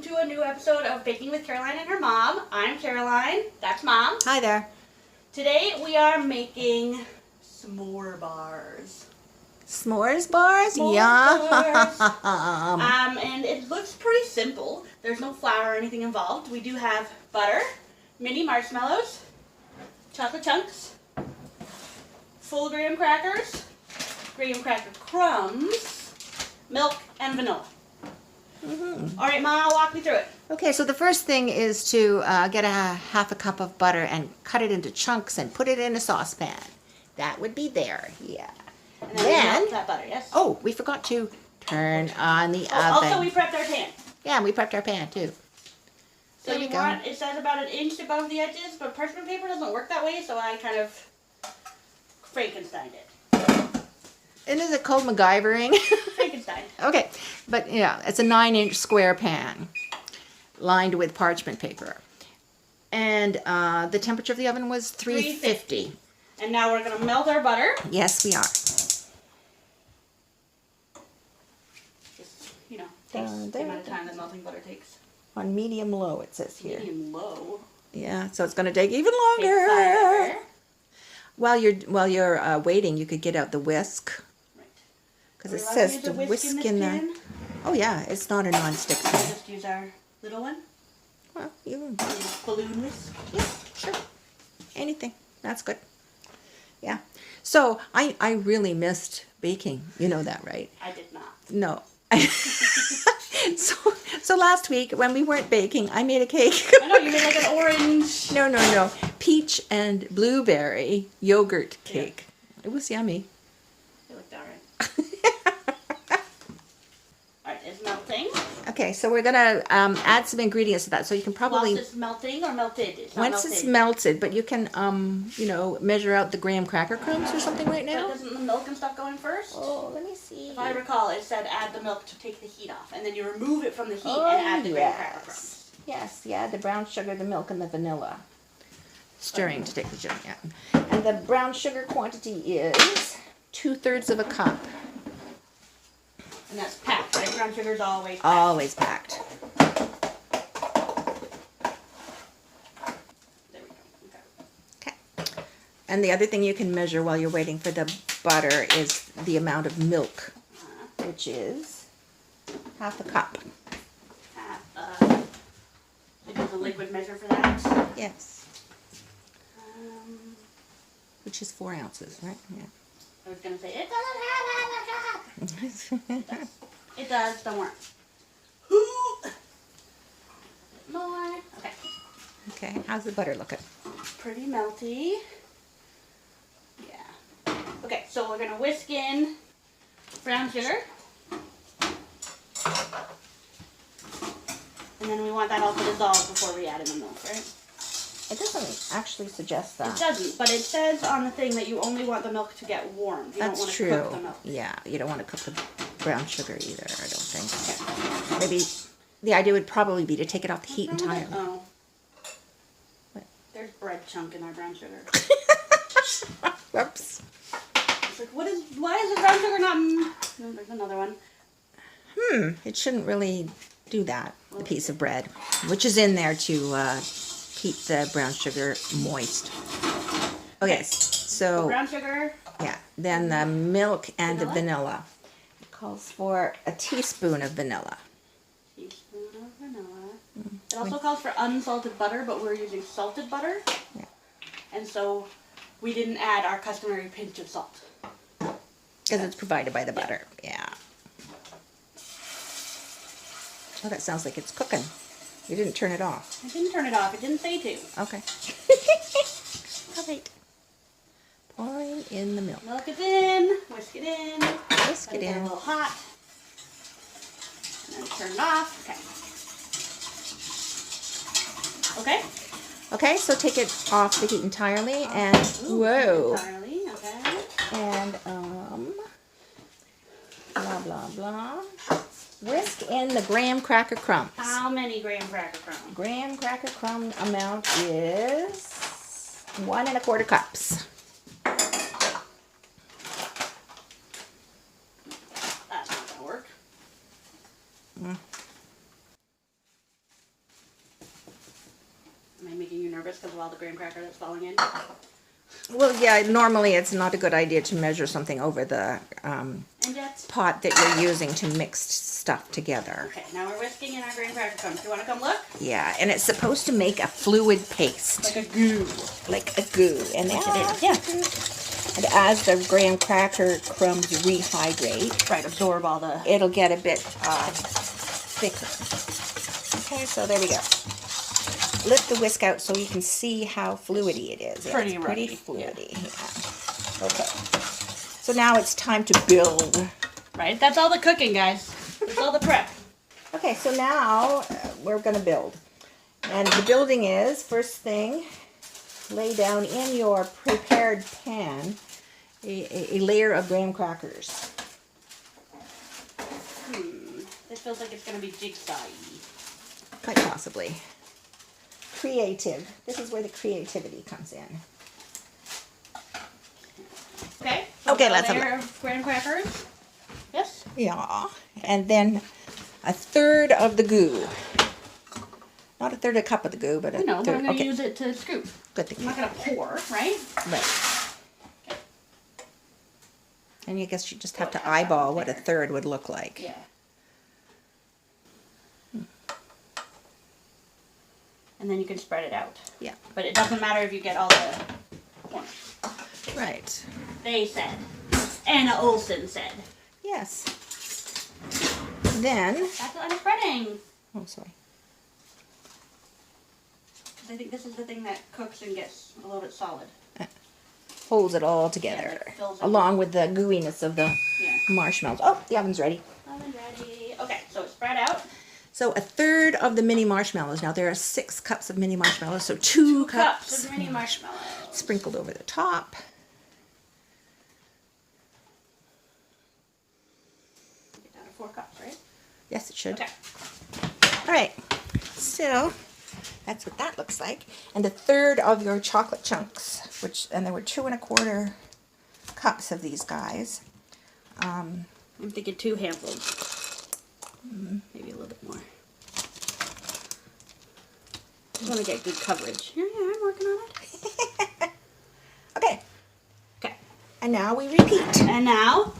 welcome to a new episode of Baking with Caroline and her mom. I'm Caroline, that's Mom. Hi there. Today we are making s'more bars. S'mores bars? S'more Yum. bars. And it looks pretty simple. There's no flour or anything involved. We do have butter, mini marshmallows, chocolate chunks, full graham crackers, graham cracker crumbs, milk, and vanilla. All right, Ma, walk me through it. Okay, so the first thing is to get a half a cup of butter and cut it into chunks and put it in a saucepan. That would be there, yeah. And then we melt that butter, yes? Oh, we forgot to turn on the oven. Also, we prepped our pan. Yeah, we prepped our pan too. So you want, it says about 1 inch above the edges, but parchment paper doesn't work that way, so I kind of Frankensteined it. And is it called MacGyvering? Frankenstein. Okay, but yeah, it's a 9-inch square pan lined with parchment paper. And the temperature of the oven was 350. And now we're going to melt our butter. Yes, we are. Just, you know, takes the amount of time that melting butter takes. On medium low, it says here. Medium low. Yeah, so it's going to take even longer. Take 5 hours. While you're waiting, you could get out the whisk. Right. Because it says to whisk in there. Oh yeah, it's not a non-stick Can we pan. just use our little one? Well, you, Balloon whisk? yeah, sure. Anything. That's good. Yeah. So I really missed baking. You know that, right? I did not. No. So last week when we weren't baking, I made a cake. I know, you made like an orange. No. Peach and blueberry yogurt cake. Yeah. It was yummy. It looked alright. Alright, it's melting. Okay, so we're gonna add some ingredients to that. So you can probably Once it's melting or melted? It's not once melted. it's melted, but you can measure out the graham cracker crumbs or something right But now. doesn't the milk and stuff go in first? Oh, let me see. If I recall, it said add the milk to take the heat off, and then you remove it from the heat and add the graham cracker crumbs. Yes, yeah, the brown sugar, the milk, and the vanilla. Stirring to take the sugar, yeah. And the brown sugar quantity is 2/3 of a cup. And that's packed, right? Brown sugar's always packed. Always packed. There we go. Okay. Okay. And the other thing you can measure while you're waiting for the butter is the amount of milk, which is half a cup. It does a liquid measure for that. Yes. Which is 4 ounces, right? Yeah. I was going to say, it doesn't have a cup. It does, don't worry. More. Okay. Okay, how's the butter looking? Pretty melty. Yeah. Okay, so we're going to whisk in brown sugar. And then we want that all to dissolve before we add in the milk, right? It doesn't actually suggest that. It doesn't, but it says on the thing that you only want the milk to get warm. You That's don't want true. to cook the milk. Yeah, you don't want to cook the brown sugar either, I don't think. Okay. Maybe the idea would probably be to take it off the heat entirely. Oh. What? There's bread chunk in our brown sugar. Whoops. It's like, why is the brown sugar not... No, there's another one. It shouldn't really do that, the piece of bread, which is in there to keep the brown sugar moist. Okay, so... Brown sugar. Yeah, then the milk and the vanilla. It calls for a teaspoon of vanilla. Teaspoon of vanilla. It also calls for unsalted butter, but we're using salted butter. Yeah. And so we didn't add our customary pinch of salt. Because it's provided by the butter, yeah. Oh, that sounds like it's cooking. You didn't turn it off. I didn't turn it off. It didn't say to. Okay. All right. Pouring in the milk. Milk it in. Whisk it in. Whisk it in. A little hot. And then turn it off. Okay. Okay? Okay, so take it off the heat entirely and whoa. Entirely, okay. And blah blah blah. Whisk in the graham cracker crumbs. How many graham cracker crumbs? Graham cracker crumb amount is 1 1/4 cups. That's not gonna work. nervous because of all the graham cracker that's falling in. Well, yeah, normally it's not a good idea to measure something over the And yet, pot that you're using to mix stuff together. okay, now we're whisking in our graham cracker crumbs. Do you want to come look? Yeah, and it's supposed to make a fluid paste. Like a goo. Like a goo. And Which it is, yeah. And as the graham cracker crumbs rehydrate, Right, absorb all the... it'll get a bit thicker. Okay, so there we go. Lift the whisk out so you can see how fluidy it is. Yeah, Pretty it's pretty runny, fluidy. Yeah. Okay. So now it's time to build. Right, that's all the cooking, guys. That's all the prep. Okay, so now we're going to build. And the building is, first thing, lay down in your prepared pan a layer of graham crackers. This feels like it's going to be jigsaw-y. Quite possibly. Creative. This is where the creativity comes in. Okay. Okay, a let's have a layer of graham crackers. Yes. Yeah. And then a third of the goo. Not a third of a cup of the goo, but a I know, but third. I'm going to Okay. use it to scoop. Good thing. I'm not going to pour, right? Right. And I guess you just have to eyeball what a third would look like. Yeah. And then you can spread it out. Yeah. But it doesn't matter if you get all the corners. Right. They said. Anna Olson said. Yes. Then. That's what I'm spreading. Oh, sorry. I think this is the thing that cooks and gets a little bit solid. Holds it all Yeah, together. it fills it. Along with the gooiness of the Yeah. marshmallows. Oh, the oven's ready. Oven ready. Okay, so it's spread out. So a third of the mini marshmallows. Now there are 6 cups of mini marshmallows, so 2 Cups of mini marshmallows. sprinkled over the top. Get down to 4 cups, right? Yes, it should. Okay. All right. So that's what that looks like. And a third of your chocolate chunks, and there were 2 1/4 cups of these guys. I'm thinking 2 handfuls. Maybe a little bit more. Just want to get good coverage. Yeah, I'm working on it. Okay. Okay. And now we repeat. And now,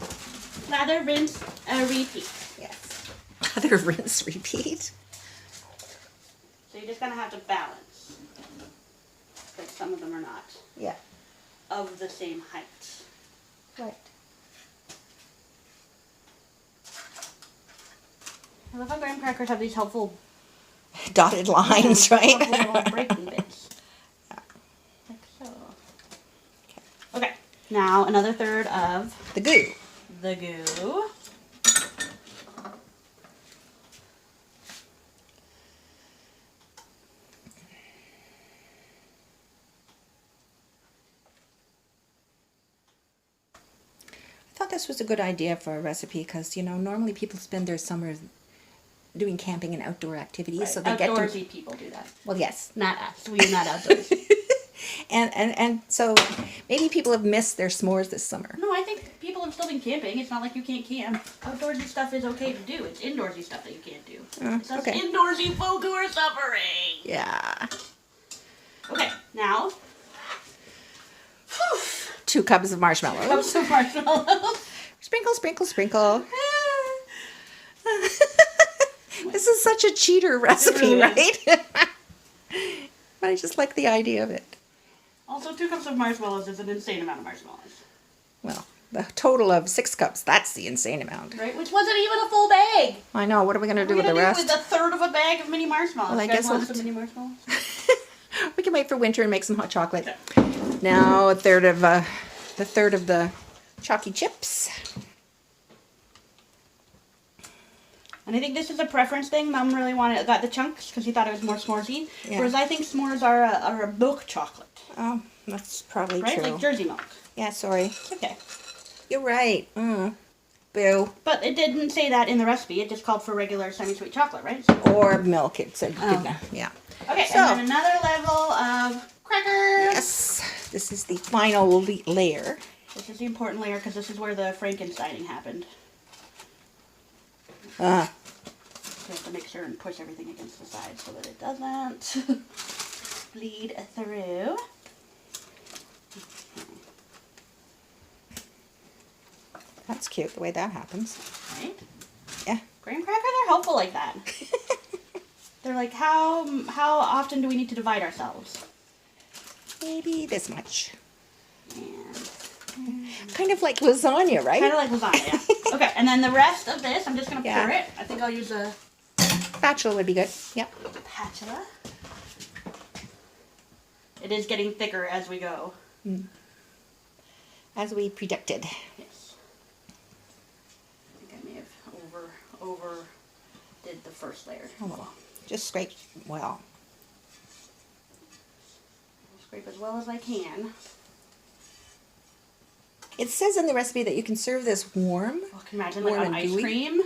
lather, rinse, repeat. Yes. Lather, rinse, repeat. So you're just going to have to balance. Because some of them are not Yeah. of the same height. Right. I love how graham crackers have these helpful Dotted lines, right? helpful little breaking bits. Like so. Okay. Now another third of The goo. the goo. I thought this was a good idea for a recipe because, you know, normally people spend their summers doing camping and outdoor activities, Right. so they Outdoorsy get to. people do that. Well, yes, Not us. We are not outdoorsy. and so maybe people have missed their s'mores this summer. No, I think people have still been camping. It's not like you can't camp. Outdoorsy stuff is okay to do. It's indoorsy stuff that you can't do. It's us okay. indoorsy folk who are suffering. Yeah. Okay, now 2 cups of marshmallows. cups of marshmallows. Sprinkle, sprinkle, sprinkle. This is such a cheater recipe, really right? But I just like the idea of it. Also, 2 cups of marshmallows is an insane amount of marshmallows. Well, the total of 6 cups, that's the insane amount. Right? Which wasn't even a full bag. I know, what are we going to do What with are we the gonna do rest? with a third of a bag of mini marshmallows? Well, I You guys guess want we'll some have mini marshmallows? We can wait for winter and make some hot chocolate. Okay. Now a third of the chalky chips. And I think this is a preference thing. Mom really got the chunks because he thought it was more s'moresy. Yeah. Whereas I think s'mores are a milk chocolate. Oh, that's probably Right? true. Like Jersey milk. Yeah, sorry. Okay. You're right. Boo. But it didn't say that in the recipe. It just called for regular semi-sweet chocolate, right? So, Or milk. It said, Okay. yeah. okay, So- and then another level of crackers. Yes. This is the final layer. This is the important layer because this is where the Frankensteining happened. Uh, So you have to make sure and push everything against the side so that it doesn't. bleed through. That's cute the way that happens. Right? Yeah. Graham crackers are helpful like that. They're like, how often do we need to divide ourselves? Maybe this much. And Kind of like lasagna, right? kind of like lasagna, yeah. Okay, and then the rest of this, I'm just going to Yeah. pour it. I think I'll use a Spatula would be good. Yep. spatula. It is getting thicker as we go. As we predicted. Yes. I think I may have over did the first layer. Oh, well. Just scrape well. I'll scrape as well as I can. It says in the recipe that you can serve this warm. Oh, can you imagine like Warm on and ice gooey? cream?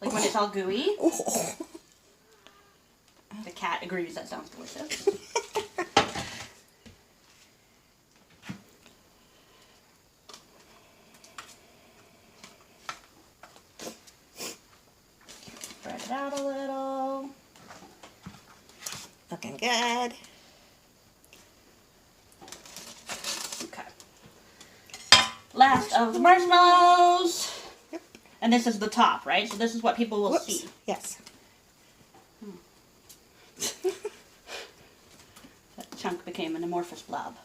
Like when it's all gooey? Oh. The cat agrees that sounds delicious. Spread it out a little. Looking good. Okay. Last of the marshmallows. Yep. And this is the top, right? So this is what people will Whoops. see. Yes. That chunk became an amorphous blob.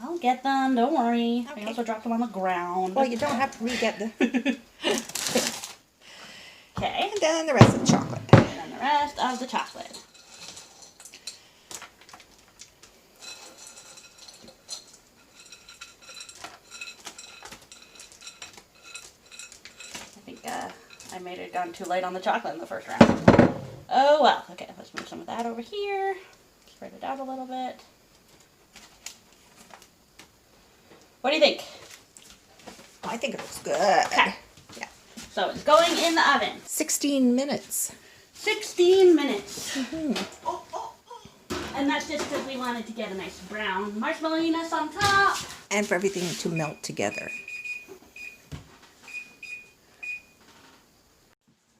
I'll get them, don't worry. I Okay. also dropped them on the ground. Well, you don't have to re-get the... Okay. And then the rest of the chocolate. And then the rest of the chocolate. I think I made it gone too light on the chocolate in the first round. Oh well. Okay, let's move some of that over here. Spread it out a little bit. What do you think? I think it looks good. Okay. Yeah. So it's going in the oven. 16 minutes. 16 minutes. Mm-hmm. And that's just because we wanted to get a nice brown marshmallowiness on top. And for everything to melt together.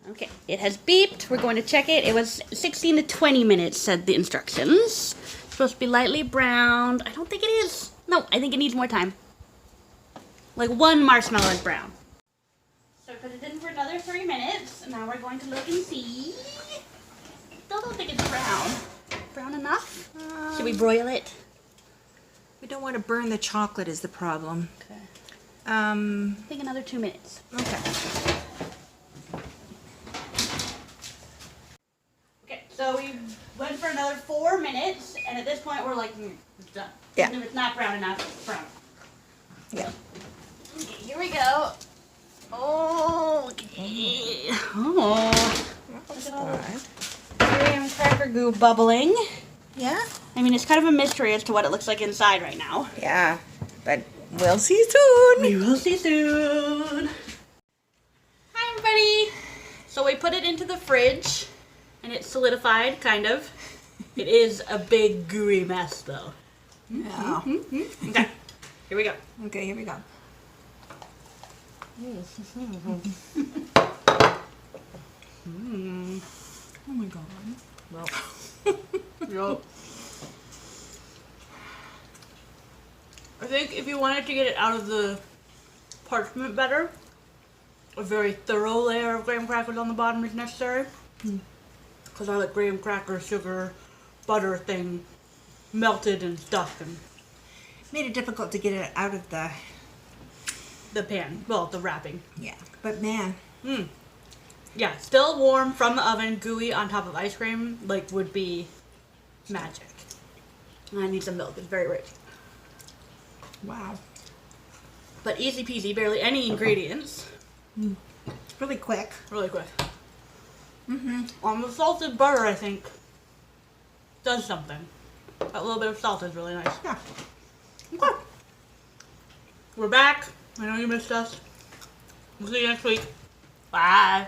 Okay, it has beeped. We're going to check it. It was 16 to 20 minutes, said the instructions. It's supposed to be lightly browned. I don't think it is. No, I think it needs more time. Like one marshmallow is brown. So put it in for another 3 minutes. And now we're going to look and see. Still don't think it's brown. Brown enough? Should we broil it? We don't want to burn the chocolate is the problem. Okay. Um, I think another 2 minutes. okay. Okay, so we went for another 4 minutes, and at this point we're like, it's done. Yeah. Even if it's not brown enough, it's brown. Yeah. Okay, here we go. Oh, okay. Oh, That's Look at all good. graham cracker goo bubbling. Yeah? I mean, it's kind of a mystery as to what it looks like inside right now. Yeah. But we'll see soon. We will see soon. Hi, everybody. So we put it into the fridge, and it's solidified, kind of. It is a big gooey mess, though. Yeah. Okay, here we go. Okay, here we go. Oh my god. Well. Yep. I think if you wanted to get it out of the parchment better, a very thorough layer of graham crackers on the bottom is necessary. Because I like graham cracker, sugar, butter thing melted and stuff and Made it difficult to get it out of the... the pan. Well, the wrapping. Yeah. But man. Yeah, still warm from the oven, gooey on top of ice cream, like would be magic. And I need some milk, it's very rich. Wow. But easy peasy, barely any ingredients. Really quick. Really quick. The salted butter, I think, does something. That little bit of salt is really nice. Yeah. Okay. We're back. I know you missed us. We'll see you next week. Bye.